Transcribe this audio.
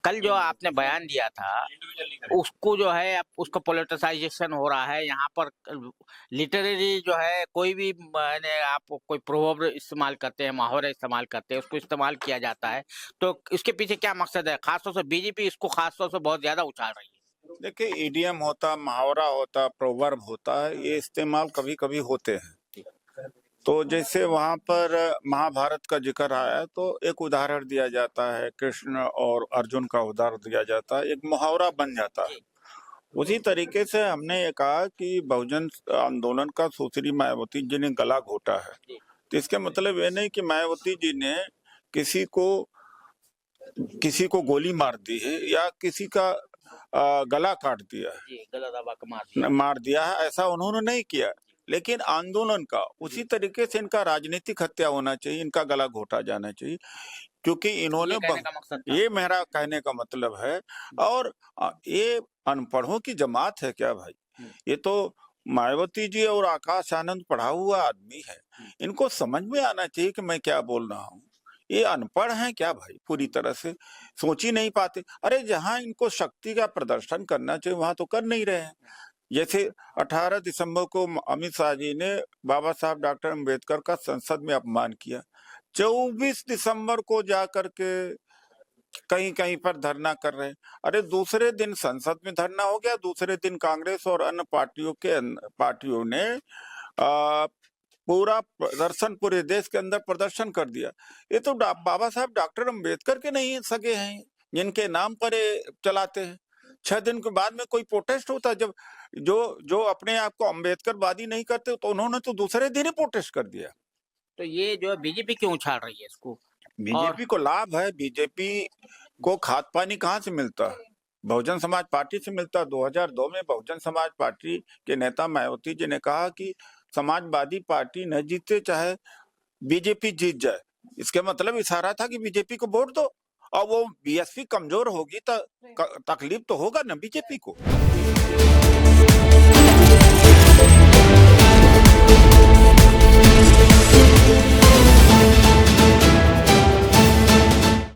कल जो आपने बयान दिया था उसको जो है अब उसका पॉलिटिसाइजेशन हो रहा है यहाँ पर। लिटरेरी जो है कोई भी मैंने आप कोई प्रोवर्ब इस्तेमाल करते हैं, मुहावरे इस्तेमाल करते हैं, उसको इस्तेमाल किया जाता है। तो इसके पीछे क्या मकसद है? खासतौर से बीजेपी इसको खासतौर से बहुत ज्यादा उछाल रही है। देखिए, इडियम होता, मुहावरा होता, प्रोवर्ब होता है, ये इस्तेमाल कभी कभी होते हैं। तो जैसे वहां पर महाभारत का जिक्र आया तो एक उदाहरण दिया जाता है, कृष्ण और अर्जुन का उदाहरण दिया जाता है, एक मुहावरा बन जाता है। उसी तरीके से हमने ये कहा कि बहुजन आंदोलन का सुश्री मायावती जी ने गला घोटा है। तो इसके मतलब ये नहीं कि मायावती जी ने किसी को गोली मार दी है या किसी का गला काट दिया है, गला दबा के मार दिया है, ऐसा उन्होंने नहीं किया। लेकिन आंदोलन का उसी तरीके से इनका राजनीतिक हत्या होना चाहिए, इनका गला घोटा जाना चाहिए, क्योंकि इन्होंने ये मेरा कहने का मतलब है। और ये अनपढ़ों की जमात है क्या भाई? ये तो मायावती जी और आकाश आनंद पढ़ा हुआ आदमी है, इनको समझ में आना चाहिए कि मैं क्या बोल रहा हूँ। ये अनपढ़ हैं क्या भाई? पूरी तरह से सोच ही नहीं पाते। अरे जहां इनको शक्ति का प्रदर्शन करना चाहिए वहां तो कर नहीं रहे हैं। जैसे 18 दिसंबर को अमित शाह जी ने बाबा साहब डॉक्टर अम्बेडकर का संसद में अपमान किया। 24 दिसंबर को जाकर के कहीं कहीं पर धरना कर रहे हैं। अरे दूसरे दिन संसद में धरना हो गया, दूसरे दिन कांग्रेस और अन्य पार्टियों ने पूरा प्रदर्शन पूरे देश के अंदर प्रदर्शन कर दिया। ये तो बाबा साहब डॉक्टर अम्बेडकर के नहीं सगे हैं जिनके नाम पर चलाते हैं। 6 दिन के बाद में कोई प्रोटेस्ट होता है। जब जो अपने आप को अम्बेडकरवादी नहीं करते तो उन्होंने तो दूसरे दिन ही प्रोटेस्ट कर दिया। तो ये जो बीजेपी क्यों उछाल रही है इसको? बीजेपी को लाभ है। बीजेपी को खाद पानी कहाँ से मिलता है? बहुजन समाज पार्टी से मिलता है। 2002 में बहुजन समाज पार्टी के नेता मायावती जी ने कहा कि समाजवादी पार्टी न जीते चाहे बीजेपी जीत जाए। इसके मतलब इशारा था कि बीजेपी को वोट दो। और वो बीएसपी कमजोर होगी तो तकलीफ तो होगा ना बीजेपी को।